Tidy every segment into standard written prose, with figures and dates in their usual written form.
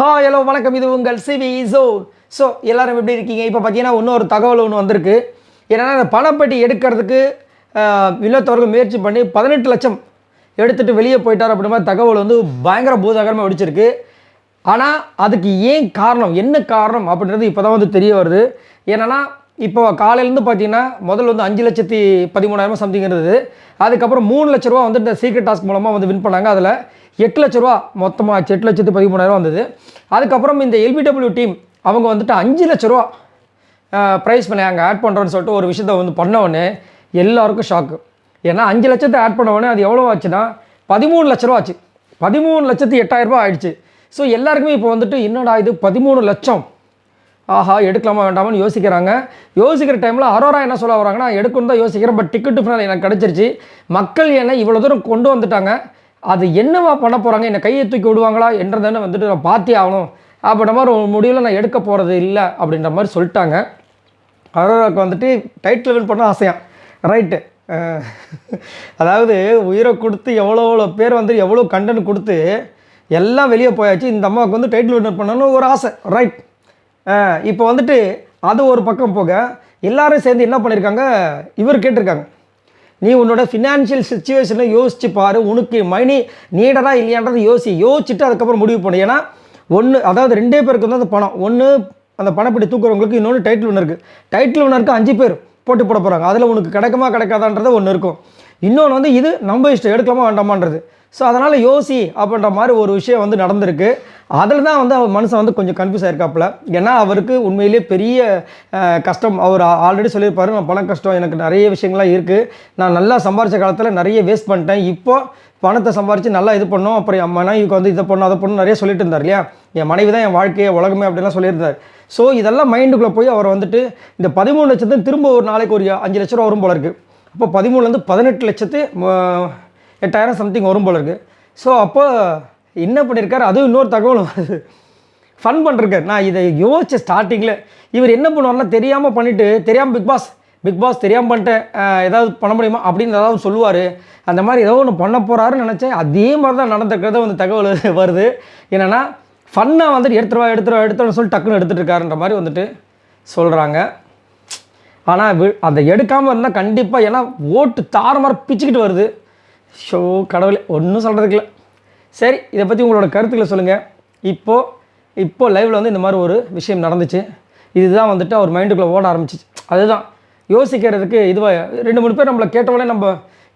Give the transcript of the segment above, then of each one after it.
Hi hello வணக்கம், இது உங்கள் சிவி ஜோன். ஸோ எல்லோரும் எப்படி இருக்கீங்க? இப்போ பார்த்தீங்கன்னா இன்னொரு தகவல் ஒன்று வந்திருக்கு. என்னென்னா இந்த பணப்பட்டி எடுக்கிறதுக்கு இல்லத்தவர்கள் முயற்சி பண்ணி 18 லட்சம் எடுத்துகிட்டு வெளியே போயிட்டார் அப்படின்ற மாதிரி தகவல் வந்து பயங்கர பூதாகரமாக வெடிச்சிருக்கு. ஆனால் அதுக்கு ஏன் காரணம், என்ன காரணம் அப்படின்றது இப்போ தான் வந்து தெரிய வருது. என்னென்னா இப்போ காலையிலேருந்து பார்த்தீங்கன்னா முதல்ல வந்து 5,13,000 சம்திங் இருந்தது. அதுக்கப்புறம் 3 லட்ச ரூபா வந்து இந்த சீக்ரெட் டாஸ்க் மூலமாக வந்து வின் பண்ணாங்க. அதில் 8 லட்ச ரூபா மொத்தமாக 8,13,000 வந்தது. அதுக்கப்புறம் இந்த எல்பிடபிள்யூ டீம் அவங்க வந்துட்டு 5 லட்ச ரூபா ப்ரைஸ் பண்ணி அங்கே ஆட் பண்ணுறோன்னு சொல்லிட்டு ஒரு விஷயத்தை வந்து பண்ணவுடனே எல்லாருக்கும் ஷாக்கு. ஏன்னா 5 லட்சத்தை ஆட் பண்ணவுடனே அது எவ்வளோ ஆச்சுன்னா 13 லட்ச ரூபா ஆச்சு. 13,08,000 ரூபா ஆயிடுச்சு. ஸோ எல்லாருக்குமே இப்போ வந்துட்டு என்னடா இது 13 லட்சம், ஆஹா எடுக்கலாமா வேண்டாமான்னு யோசிக்கிறாங்க. யோசிக்கிற டைமில் அரோரா என்ன சொல்ல வராங்கன்னா, எடுக்கணும் தான் யோசிக்கிறேன், பட் டிக்கெட்டு ஃபினால் எனக்கு கிடச்சிருச்சு. மக்கள் என்னை இவ்வளோ தூரம் கொண்டு வந்துட்டாங்க, அது என்னவா பண்ண போகிறாங்க, என்னை கையை தூக்கி விடுவாங்களா என்றதானே வந்துட்டு நான் பார்த்தே ஆகணும் அப்படின்ற மாதிரி ஒரு முடிவில் நான் எடுக்க போகிறது இல்லை அப்படின்ற மாதிரி சொல்லிட்டாங்க. அரோராவுக்கு வந்துட்டு டைட்டில் வின் பண்ண ஆசையாக ரைட்டு. அதாவது உயிரை கொடுத்து எவ்வளோ பேர் வந்து எவ்வளோ கண்டென்ட் கொடுத்து எல்லாம் வெளியே போயாச்சு. இந்த அம்மாவுக்கு வந்து டைட்டில் வின் பண்ணணும்னு ஒரு ஆசை, ரைட். இப்போ வந்துட்டு அது ஒரு பக்கம் போக எல்லோரும் சேர்ந்து என்ன பண்ணியிருக்காங்க, இவர் கேட்டிருக்காங்க, நீ உன்னோட ஃபினான்ஷியல் சுச்சுவேஷனை யோசிச்சு பாரு, உனக்கு மணி நீடடா இல்லையான்றது யோசிச்சுட்டு அதுக்கப்புறம் முடிவு பண்ணு. ஏன்னா ஒன்று, அதாவது 2 பேருக்கு வந்து அந்த பணம், ஒன்று அந்த பணப்படி தூக்குறவங்களுக்கு, இன்னொன்று டைட்டில் வின்னருக்கு. டைட்டில் வின்னருக்கு 5 பேர் போட்டி போட போகிறாங்க. அதில் உனக்கு கிடைக்குமா கிடைக்காதான்றது ஒன்று இருக்கும். இன்னொன்று வந்து இது நம்ம இஷ்டம், எடுக்கலாமா வேண்டாமான்றது. ஸோ அதனால் யோசி அப்படின்ற மாதிரி ஒரு விஷயம் வந்து நடந்திருக்கு. அதில் தான் வந்து அவர் மனுஷன் வந்து கொஞ்சம் கன்ஃபியூஸ் ஆகிருக்காப்புல. ஏன்னா அவருக்கு உண்மையிலே பெரிய கஷ்டம். அவர் ஆல்ரெடி சொல்லியிருப்பார், நான் பணம் கஷ்டம், எனக்கு நிறைய விஷயங்கள்லாம் இருக்குது, நான் நல்லா சம்பாரித்த காலத்தில் நிறைய வேஸ்ட் பண்ணிட்டேன், இப்போது பணத்தை சம்பாரித்து நல்லா இது பண்ணோம், அப்புறம் என் மனைவிக்கு வந்து இதை பண்ணணும் அதை பண்ணணும் நிறைய சொல்லிட்டு இருந்தார் இல்லையா. என் மனைவி தான் என் வாழ்க்கையை உலகமே அப்படிலாம் சொல்லியிருந்தார். ஸோ இதெல்லாம் மைண்டுக்குள்ளே போய் அவர் வந்துட்டு இந்த 13 லட்சத்து திரும்ப ஒரு நாளைக்கு ஒரு 5 லட்ச ரூபா வரும் போல இருக்குது. அப்போ 13லேருந்து 18,08,000 சம்திங் வரும் போல இருக்குது. ஸோ அப்போ என்ன பண்ணியிருக்காரு, அதுவும் இன்னொரு தகவல் வருது, ஃபன் பண்ணிருக்காரு. நான் இதை யோசித்த ஸ்டார்டிங்கில் இவர் என்ன பண்ணுவார்னா, தெரியாமல் பண்ணிவிட்டு, தெரியாமல் பிக் பாஸ் தெரியாமல் பண்ணிட்டேன், ஏதாவது பண்ண முடியுமா அப்படின்னு ஏதாவது சொல்லுவார். அந்த மாதிரி ஏதோ ஒன்று பண்ண போகிறாருன்னு நினச்சேன். அதே மாதிரி தான் நடந்துக்கிறத வந்து தகவல் வருது. என்னென்னா ஃபன்னாக வந்துட்டு எடுத்துருவான்னு சொல்லி டக்குன்னு எடுத்துகிட்டு இருக்காருன்ற மாதிரி வந்துட்டு சொல்கிறாங்க. ஆனால் அதை எடுக்காமல் இருந்தால் கண்டிப்பாக, ஏன்னா ஓட்டு தாறுமாறு பிச்சுக்கிட்டு வருது. ஷோ கடவுளே, ஒன்றும் சொல்கிறதுக்கு இல்லை. சரி, இதை பற்றி உங்களோட கருத்துக்களை சொல்லுங்கள். இப்போது லைவில் வந்து இந்த மாதிரி ஒரு விஷயம் நடந்துச்சு. இதுதான் வந்துட்டு அவர் மைண்டுக்குள்ளே ஓட ஆரம்பிச்சிச்சு. அதுதான் யோசிக்கிறதுக்கு இதுவாக 2-3 பேர் நம்மளை கேட்டவுடனே நம்ம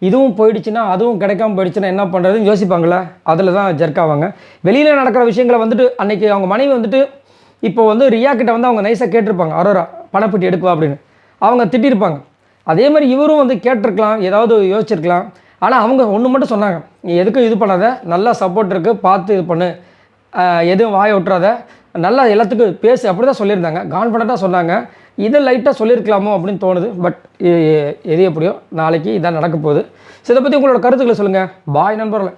இதுவும் போயிடுச்சுன்னா அதுவும் கிடைக்காம போயிடுச்சுன்னா என்ன பண்ணுறதுன்னு யோசிப்பாங்களே, அதில் தான் ஜர்க்காவாங்க. வெளியில் நடக்கிற விஷயங்களை வந்துட்டு அன்றைக்கி அவங்க மனைவி வந்துட்டு இப்போ வந்து ரியா கிட்ட வந்து அவங்க நைஸாக கேட்டிருப்பாங்க, அரோரா பணப்பட்டி எடுக்குவா அப்படின்னு, அவங்க திட்டிருப்பாங்க. அதே மாதிரி இவரும் வந்து கேட்டிருக்கலாம், ஏதாவது யோசிச்சிருக்கலாம். ஆனால் அவங்க ஒன்று மட்டும் சொன்னாங்க, நீ எதுக்கும் இது பண்ணாத, நல்லா சப்போர்ட் இருக்குது, பார்த்து இது பண்ணு, எதுவும் வாயை விட்டுறாத, நல்லா எல்லாத்துக்கும் பேசு, அப்படி தான் சொல்லியிருந்தாங்க. கான்ஃபிடண்ட்டாக சொன்னாங்க. இதை லைட்டாக சொல்லியிருக்கலாமோ அப்படின்னு தோணுது. பட் எது எப்படியோ நாளைக்கு இதான் நடக்க போகுது. ஸோ இதை பற்றி உங்களோட கருத்துக்களை சொல்லுங்கள். பாய் நண்பர்களே.